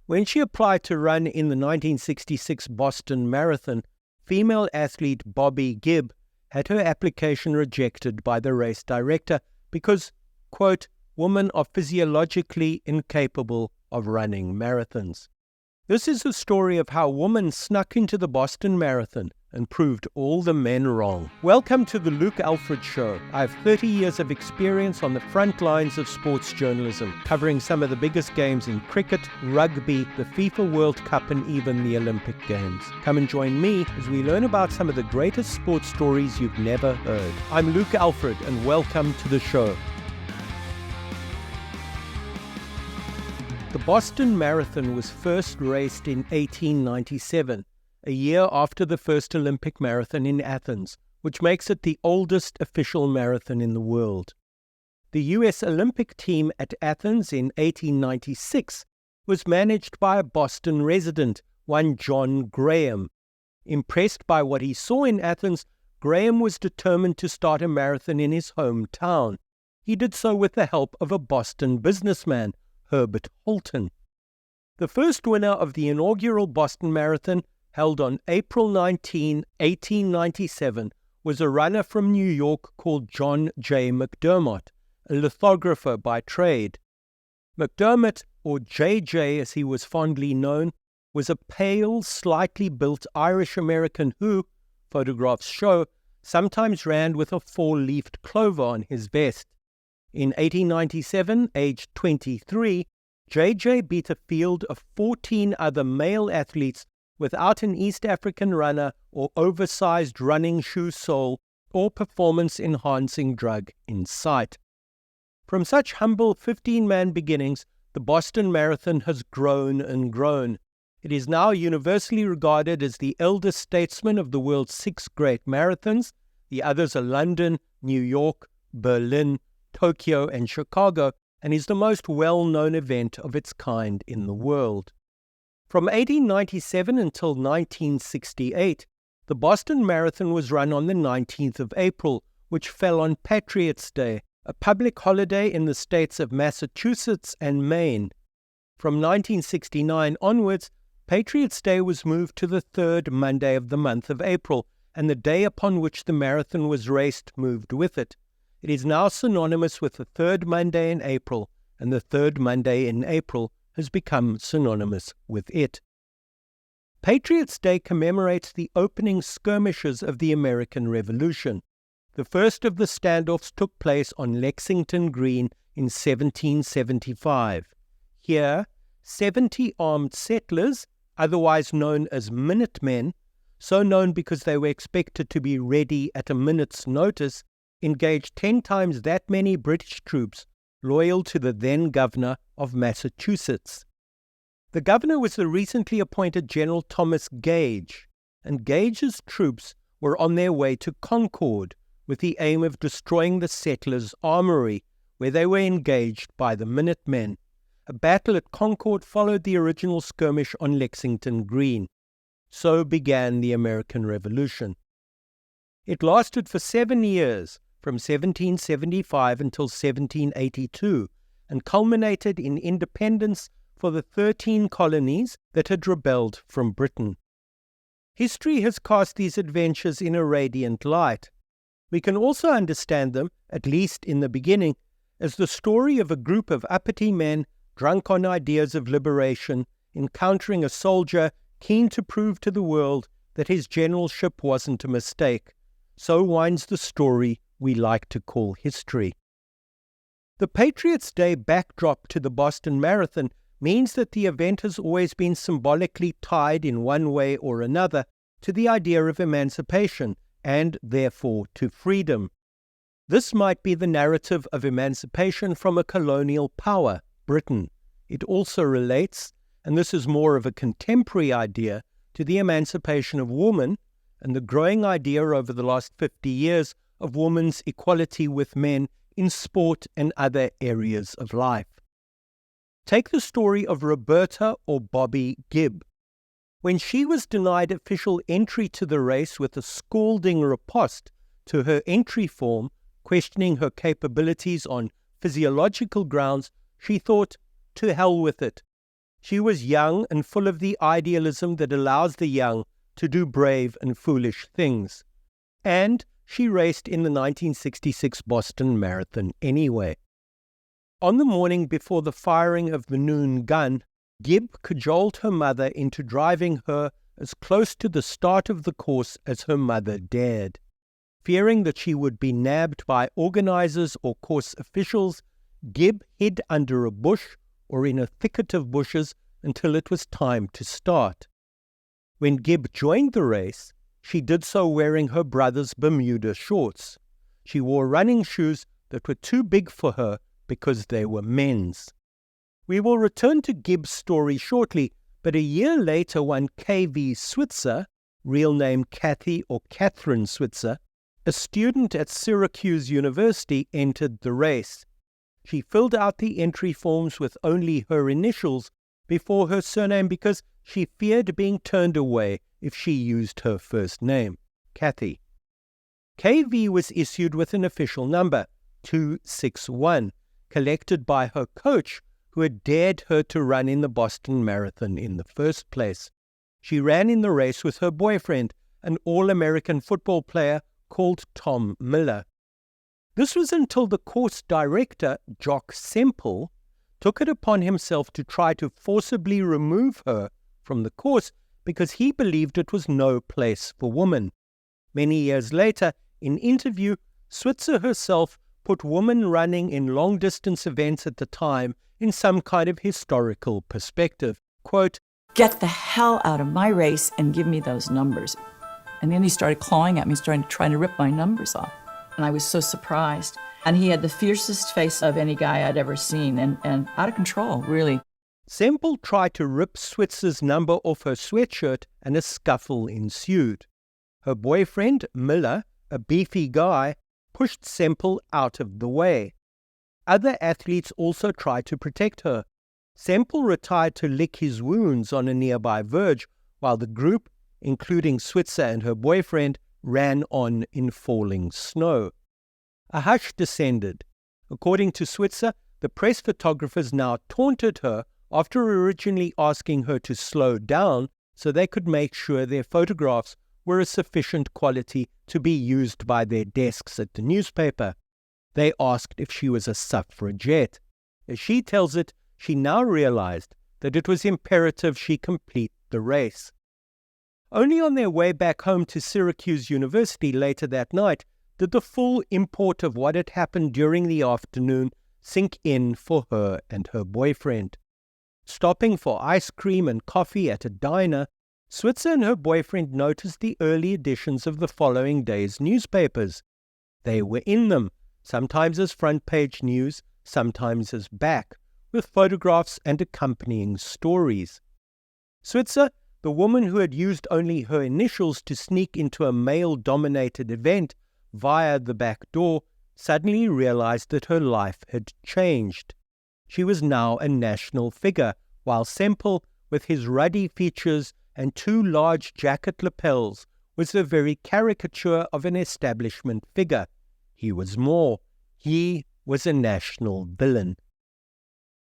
When she applied to run in the 1966 Boston Marathon, female athlete Bobby Gibb had her application rejected by the race director because, quote, women are physiologically incapable of running marathons. This is a story of how a woman snuck into the Boston Marathon and proved all the men wrong. Welcome to the Luke Alfred Show. I have 30 years of experience on the front lines of sports journalism, covering some of the biggest games in cricket, rugby, the FIFA World Cup, and even the Olympic Games. Come and join me as we learn about some of the greatest sports stories you've never heard. I'm Luke Alfred, and welcome to the show. The Boston Marathon was first raced in 1897, a year after the first Olympic marathon in Athens, which makes it the oldest official marathon in the world. The U.S. Olympic team at Athens in 1896 was managed by a Boston resident, one John Graham. Impressed by what he saw in Athens, Graham was determined to start a marathon in his hometown. He did so with the help of a Boston businessman, Herbert Holton. The first winner of the inaugural Boston Marathon, held on April 19, 1897, was a runner from New York called John J. McDermott, a lithographer by trade. McDermott, or JJ as he was fondly known, was a pale, slightly built Irish-American who, photographs show, sometimes ran with a four-leafed clover on his vest. In 1897, aged 23, JJ beat a field of 14 other male athletes without an East African runner or oversized running shoe sole or performance-enhancing drug in sight. From such humble 15-man beginnings, the Boston Marathon has grown and grown. It is now universally regarded as the eldest statesman of the world's 6 great marathons. The others are London, New York, Berlin, Tokyo, and Chicago, and is the most well-known event of its kind in the world. From 1897 until 1968, the Boston Marathon was run on the 19th of April, which fell on Patriots' Day, a public holiday in the states of Massachusetts and Maine. From 1969 onwards, Patriots' Day was moved to the third Monday of the month of April, and the day upon which the marathon was raced moved with it. It is now synonymous with the third Monday in April, and the third Monday in April has become synonymous with it. Patriots' Day commemorates the opening skirmishes of the American Revolution. The first of the standoffs took place on Lexington Green in 1775. Here, 70 armed settlers, otherwise known as Minutemen, so known because they were expected to be ready at a minute's notice, engaged 10 times that many British troops loyal to the then governor of Massachusetts. The governor was the recently appointed General Thomas Gage, and Gage's troops were on their way to Concord with the aim of destroying the settlers' armory, where they were engaged by the Minutemen. A battle at Concord followed the original skirmish on Lexington Green. So began the American Revolution. It lasted for 7 years, from 1775 until 1782, and culminated in independence for the 13 colonies that had rebelled from Britain. History has cast these adventures in a radiant light. We can also understand them, at least in the beginning, as the story of a group of uppity men drunk on ideas of liberation, encountering a soldier keen to prove to the world that his generalship wasn't a mistake. So winds the story we like to call history. The Patriots' Day backdrop to the Boston Marathon means that the event has always been symbolically tied in one way or another to the idea of emancipation and, therefore, to freedom. This might be the narrative of emancipation from a colonial power, Britain. It also relates, and this is more of a contemporary idea, to the emancipation of women and the growing idea over the last 50 years of women's equality with men in sport and other areas of life. Take the story of Roberta or Bobby Gibb. When she was denied official entry to the race with a scalding riposte to her entry form, questioning her capabilities on physiological grounds, she thought, to hell with it. She was young and full of the idealism that allows the young to do brave and foolish things. And she raced in the 1966 Boston Marathon anyway. On the morning before the firing of the noon gun, Gibb cajoled her mother into driving her as close to the start of the course as her mother dared. Fearing that she would be nabbed by organizers or course officials, Gibb hid under a bush or in a thicket of bushes until it was time to start. When Gibb joined the race, she did so wearing her brother's Bermuda shorts. She wore running shoes that were too big for her because they were men's. We will return to Gibb's story shortly, but a year later one K.V. Switzer, real name Kathy or Catherine Switzer, a student at Syracuse University, entered the race. She filled out the entry forms with only her initials before her surname because she feared being turned away if she used her first name, Kathy. KV was issued with an official number, 261, collected by her coach, who had dared her to run in the Boston Marathon in the first place. She ran in the race with her boyfriend, an All-American football player called Tom Miller. This was until the course director, Jock Semple, took it upon himself to try to forcibly remove her from the course because he believed it was no place for women. Many years later, in interview, Switzer herself put women running in long-distance events at the time in some kind of historical perspective. Quote, "Get the hell out of my race and give me those numbers." And then he started clawing at me, trying to rip my numbers off. And I was so surprised. And he had the fiercest face of any guy I'd ever seen, and out of control, really. Semple tried to rip Switzer's number off her sweatshirt, and a scuffle ensued. Her boyfriend, Miller, a beefy guy, pushed Semple out of the way. Other athletes also tried to protect her. Semple retired to lick his wounds on a nearby verge, while the group, including Switzer and her boyfriend, ran on in falling snow. A hush descended. According to Switzer, the press photographers now taunted her after originally asking her to slow down so they could make sure their photographs were of sufficient quality to be used by their desks at the newspaper. They asked if she was a suffragette. As she tells it, she now realized that it was imperative she complete the race. Only on their way back home to Syracuse University later that night did the full import of what had happened during the afternoon sink in for her and her boyfriend. Stopping for ice cream and coffee at a diner, Switzer and her boyfriend noticed the early editions of the following day's newspapers. They were in them, sometimes as front-page news, sometimes as back, with photographs and accompanying stories. Switzer, the woman who had used only her initials to sneak into a male-dominated event via the back door, suddenly realized that her life had changed. She was now a national figure, while Semple, with his ruddy features and two large jacket lapels, was the very caricature of an establishment figure. He was more. He was a national villain.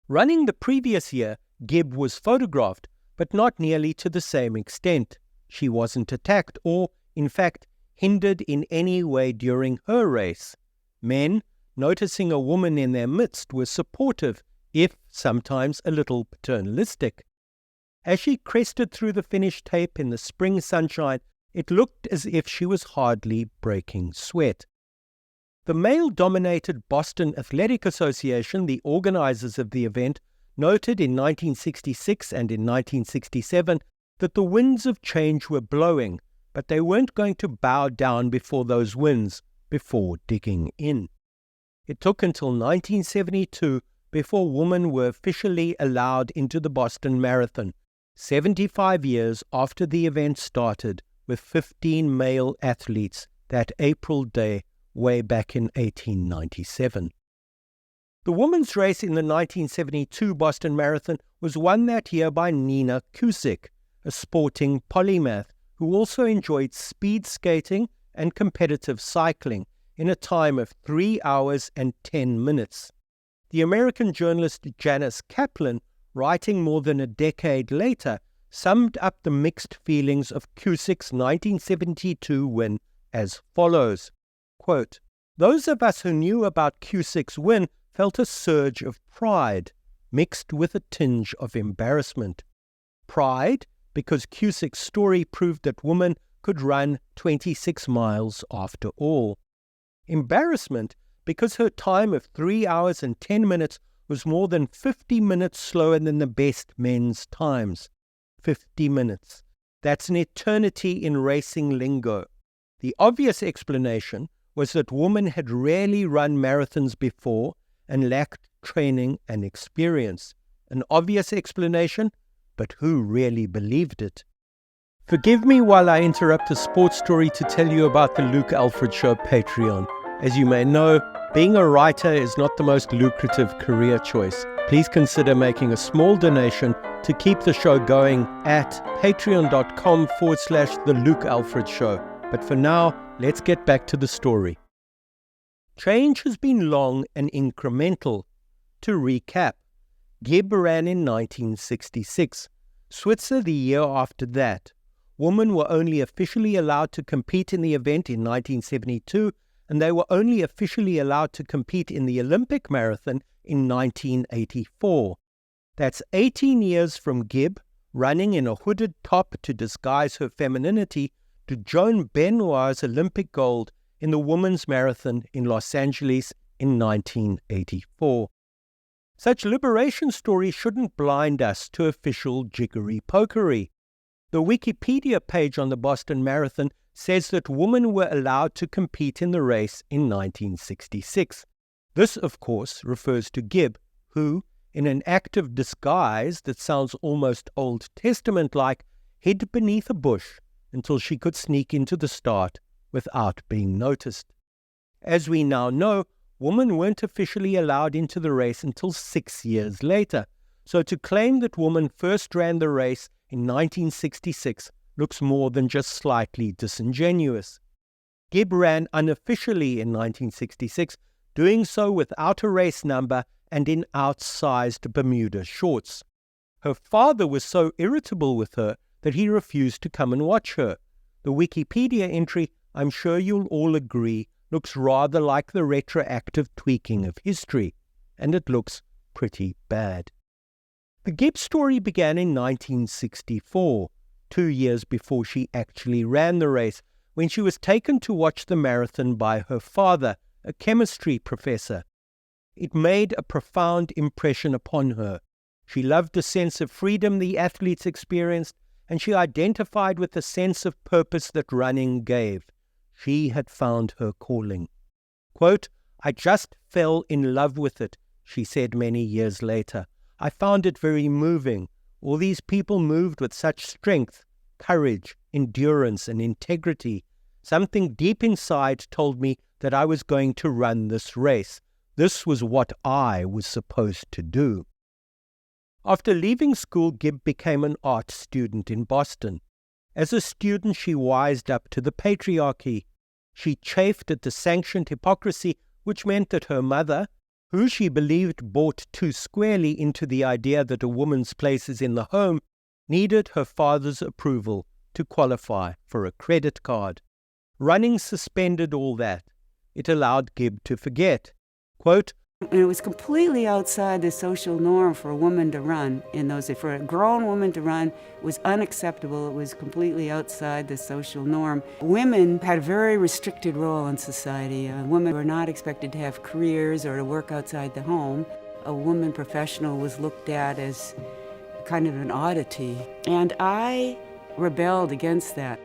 Running the previous year, Gibb was photographed, but not nearly to the same extent. She wasn't attacked or, in fact, hindered in any way during her race. Men, noticing a woman in their midst, were supportive, if sometimes a little paternalistic. As she crested through the finish tape in the spring sunshine, it looked as if she was hardly breaking sweat. The male-dominated Boston Athletic Association, the organizers of the event, noted in 1966 and in 1967 that the winds of change were blowing, but they weren't going to bow down before those winds before digging in. It took until 1972 before women were officially allowed into the Boston Marathon, 75 years after the event started, with 15 male athletes that April day way back in 1897. The women's race in the 1972 Boston Marathon was won that year by Nina Cusick, a sporting polymath who also enjoyed speed skating and competitive cycling in a time of 3 hours and 10 minutes. The American journalist Janice Kaplan writing more than a decade later, summed up the mixed feelings of Cusick's 1972 win as follows, quote, "Those of us who knew about Cusick's win felt a surge of pride, mixed with a tinge of embarrassment. Pride, because Cusick's story proved that women could run 26 miles after all. Embarrassment, because her time of 3 hours and 10 minutes was more than 50 minutes slower than the best men's times. 50 minutes. That's an eternity in racing lingo. The obvious explanation was that women had rarely run marathons before and lacked training and experience. An obvious explanation, but who really believed it? Forgive me while I interrupt a sports story to tell you about the Luke Alfred Show Patreon. As you may know, being a writer is not the most lucrative career choice. Please consider making a small donation to keep the show going at patreon.com/The Luke Alfred Show. But for now, let's get back to the story. Change has been long and incremental. To recap, Gibb ran in 1966, Switzer the year after that. Women were only officially allowed to compete in the event in 1972, and they were only officially allowed to compete in the Olympic marathon in 1984. That's 18 years from Gibb running in a hooded top to disguise her femininity to Joan Benoit's Olympic gold in the women's marathon in Los Angeles in 1984. Such liberation stories shouldn't blind us to official jiggery-pokery. The Wikipedia page on the Boston Marathon says that women were allowed to compete in the race in 1966. This, of course, refers to Gibb, who, in an act of disguise that sounds almost Old Testament-like, hid beneath a bush until she could sneak into the start without being noticed. As we now know, women weren't officially allowed into the race until 6 years later, so to claim that women first ran the race in 1966 looks more than just slightly disingenuous. Gibb ran unofficially in 1966, doing so without a race number and in outsized Bermuda shorts. Her father was so irritable with her that he refused to come and watch her. The Wikipedia entry, I'm sure you'll all agree, looks rather like the retroactive tweaking of history, and it looks pretty bad. The Gibb story began in 1964, 2 years before she actually ran the race, when she was taken to watch the marathon by her father, a chemistry professor. It made a profound impression upon her. She loved the sense of freedom the athletes experienced, and she identified with the sense of purpose that running gave. She had found her calling. Quote, "I just fell in love with it," she said many years later. "I found it very moving. All these people moved with such strength, courage, endurance, and integrity. Something deep inside told me that I was going to run this race. This was what I was supposed to do." After leaving school, Gibb became an art student in Boston. As a student, she wised up to the patriarchy. She chafed at the sanctioned hypocrisy, which meant that her mother, who she believed bought too squarely into the idea that a woman's place is in the home, needed her father's approval to qualify for a credit card. Running suspended all that. It allowed Gibb to forget. Quote, "It was completely outside the social norm for a woman to run in those days. For a grown woman to run was unacceptable. It was completely outside the social norm. Women had a very restricted role in society. Women were not expected to have careers or to work outside the home. A woman professional was looked at as kind of an oddity. And I rebelled against that.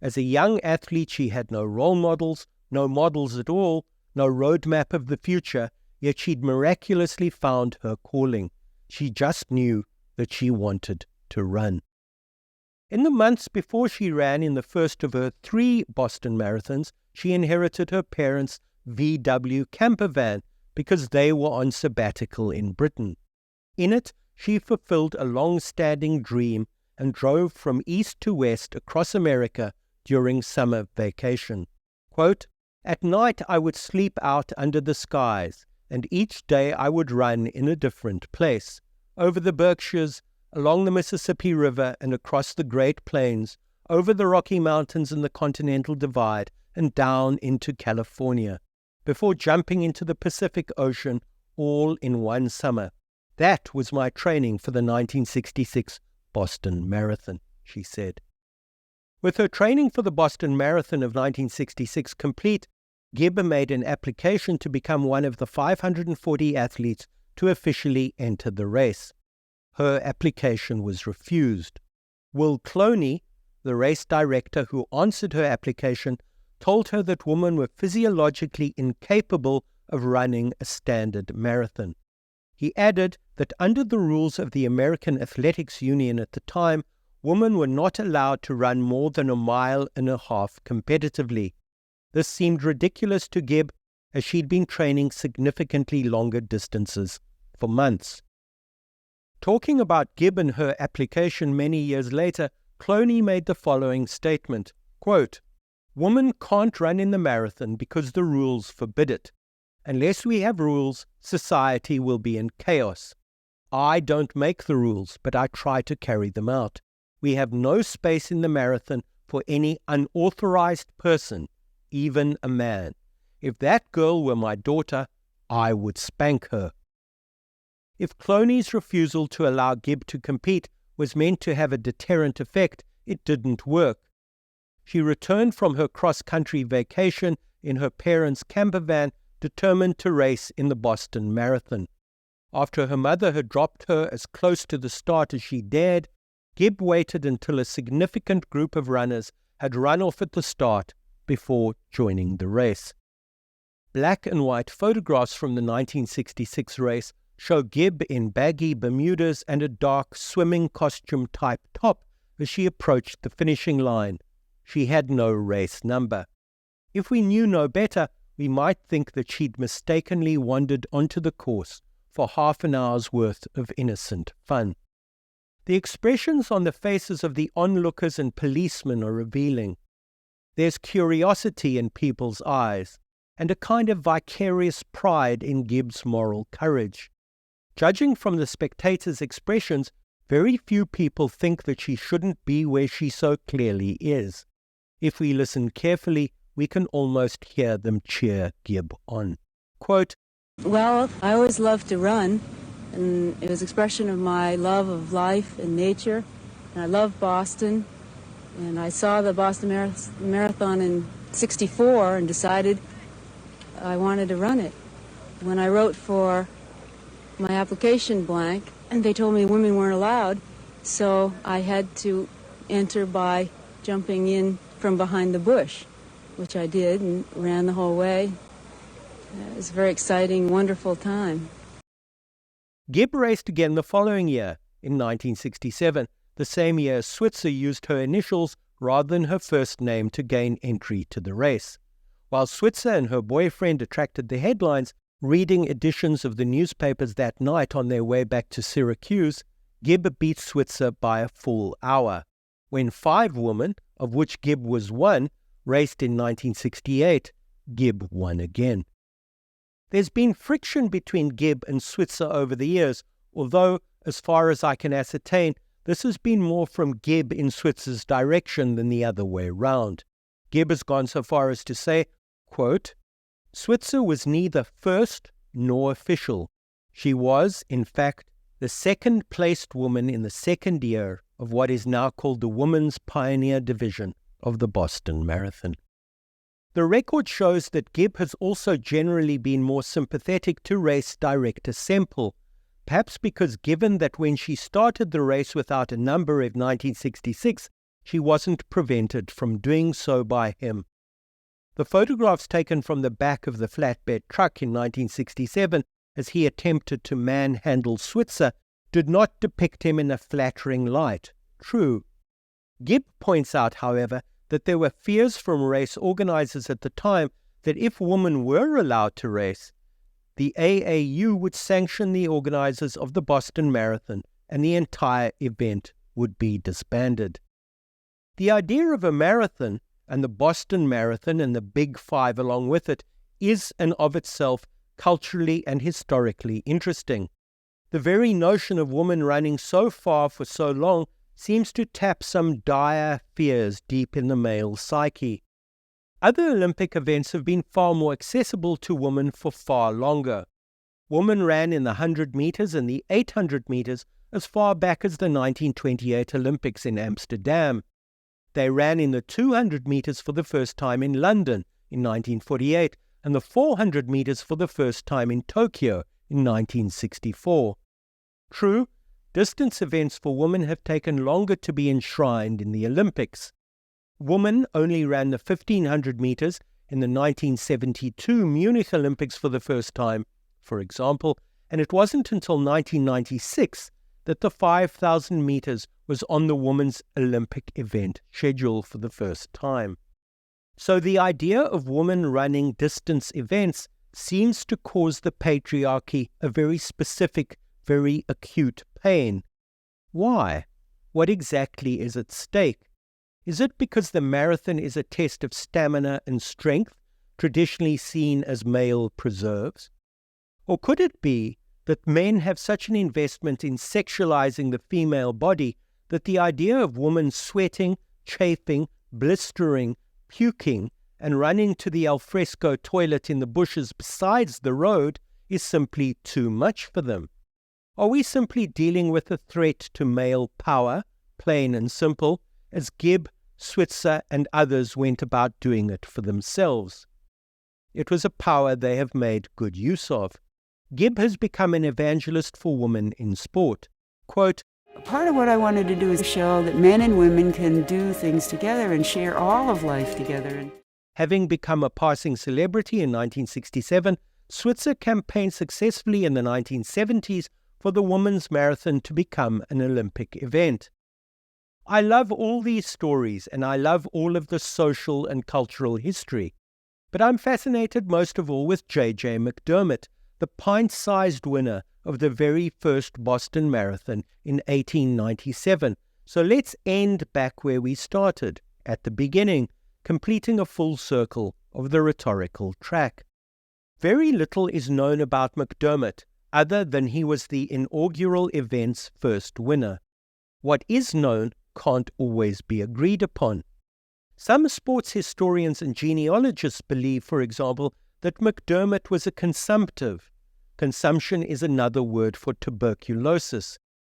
As a young athlete, she had no role models, no models at all, no roadmap of the future, yet she'd miraculously found her calling. She just knew that she wanted to run. In the months before she ran in the first of her 3 Boston marathons, she inherited her parents' VW camper van because they were on sabbatical in Britain. In it, she fulfilled a long-standing dream and drove from east to west across America during summer vacation. Quote, "At night I would sleep out under the skies, and each day I would run in a different place. over the Berkshires, along the Mississippi River and across the Great Plains, over the Rocky Mountains and the Continental Divide, and down into California, before jumping into the Pacific Ocean all in one summer. That was my training for the 1966 Boston Marathon, she said. With her training for the Boston Marathon of 1966 complete, Gibb made an application to become one of the 540 athletes to officially enter the race. Her application was refused. Will Cloney, the race director who answered her application, told her that women were physiologically incapable of running a standard marathon. He added that under the rules of the American Athletics Union at the time, women were not allowed to run more than 1.5 miles competitively. This seemed ridiculous to Gibb, as she'd been training significantly longer distances for months. Talking about Gibb and her application many years later, Cloney made the following statement, quote, "Women can't run in the marathon because the rules forbid it. Unless we have rules, society will be in chaos. I don't make the rules, but I try to carry them out. We have no space in the marathon for any unauthorized person, even a man. If that girl were my daughter, I would spank her." If Cloney's refusal to allow Gibb to compete was meant to have a deterrent effect, it didn't work. She returned from her cross-country vacation in her parents' camper van, determined to race in the Boston Marathon. After her mother had dropped her as close to the start as she dared, Gibb waited until a significant group of runners had run off at the start before joining the race. Black and white photographs from the 1966 race show Gibb in baggy Bermudas and a dark swimming costume-type top as she approached the finishing line. She had no race number. If we knew no better, we might think that she'd mistakenly wandered onto the course for half an hour's worth of innocent fun. The expressions on the faces of the onlookers and policemen are revealing. There's curiosity in people's eyes, and a kind of vicarious pride in Gibb's moral courage. Judging from the spectators' expressions, very few people think that she shouldn't be where she so clearly is. If we listen carefully, we can almost hear them cheer Gibb on. Quote, "Well, I always loved to run, and it was an expression of my love of life and nature. And I love Boston, and I saw the Boston Marathon in '64 and decided I wanted to run it. When I wrote for my application blank, and they told me women weren't allowed, so I had to enter by jumping in from behind the bush, which I did and ran the whole way. It was a very exciting, wonderful time." Gibb raced again the following year, in 1967, the same year Switzer used her initials rather than her first name to gain entry to the race. While Switzer and her boyfriend attracted the headlines, reading editions of the newspapers that night on their way back to Syracuse, Gibb beat Switzer by a full hour. When 5 women, of which Gibb was one, raced in 1968, Gibb won again. There's been friction between Gibb and Switzer over the years, although, as far as I can ascertain, this has been more from Gibb in Switzer's direction than the other way round. Gibb has gone so far as to say, quote, "Switzer was neither first nor official. She was, in fact, the second-placed woman in the second year of what is now called the Women's Pioneer Division of the Boston Marathon." The record shows that Gibb has also generally been more sympathetic to race director Semple, perhaps because given that when she started the race without a number in 1966, she wasn't prevented from doing so by him. The photographs taken from the back of the flatbed truck in 1967 as he attempted to manhandle Switzer did not depict him in a flattering light. True. Gibb points out, however, that there were fears from race organizers at the time that if women were allowed to race, the AAU would sanction the organizers of the Boston Marathon and the entire event would be disbanded. The idea of a marathon, and the Boston Marathon and the Big Five along with it, is and of itself culturally and historically interesting. The very notion of women running so far for so long seems to tap some dire fears deep in the male psyche. Other Olympic events have been far more accessible to women for far longer. Women ran in the 100 meters and the 800 meters as far back as the 1928 Olympics in Amsterdam. They ran in the 200 meters for the first time in London in 1948 and the 400 meters for the first time in Tokyo in 1964. True, distance events for women have taken longer to be enshrined in the Olympics. Women only ran the 1500 meters in the 1972 Munich Olympics for the first time, for example, and it wasn't until 1996 that the 5,000 meters was on the women's Olympic event schedule for the first time. So the idea of women running distance events seems to cause the patriarchy a very specific, very acute pain. Why? What exactly is at stake? Is it because the marathon is a test of stamina and strength, traditionally seen as male preserves? Or could it be that men have such an investment in sexualizing the female body that the idea of women sweating, chafing, blistering, puking, and running to the alfresco toilet in the bushes besides the road is simply too much for them? Are we simply dealing with a threat to male power, plain and simple, as Gibb, Switzer, and others went about doing it for themselves? It was a power they have made good use of. Gibb has become an evangelist for women in sport. Quote, Part of what I wanted to do is show that men and women can do things together and share all of life together. Having become a passing celebrity in 1967, Switzer campaigned successfully in the 1970s for the women's marathon to become an Olympic event. I love all these stories and I love all of the social and cultural history, but I'm fascinated most of all with J.J. McDermott, the pint-sized winner of the very first Boston Marathon in 1897. So let's end back where we started, at the beginning, completing a full circle of the rhetorical track. Very little is known about McDermott, other than he was the inaugural event's first winner. What is known can't always be agreed upon. Some sports historians and genealogists believe, for example, that McDermott was a consumptive. Consumption is another word for tuberculosis.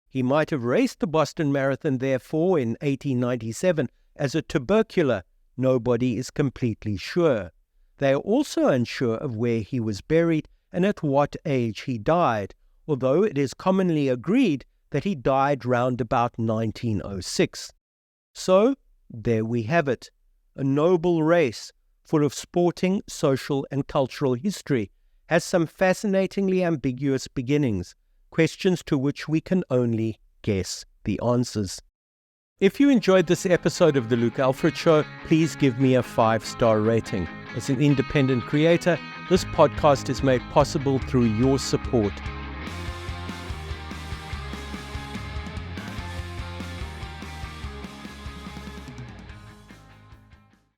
He might have raced the Boston Marathon, therefore, in 1897 as a tubercular. Nobody is completely sure. They are also unsure of where he was buried and at what age he died, although it is commonly agreed that he died round about 1906. So, there we have it, a noble race full of sporting, social, and cultural history, has some fascinatingly ambiguous beginnings, questions to which we can only guess the answers. If you enjoyed this episode of The Luke Alfred Show, please give me a 5-star rating. As an independent creator, this podcast is made possible through your support.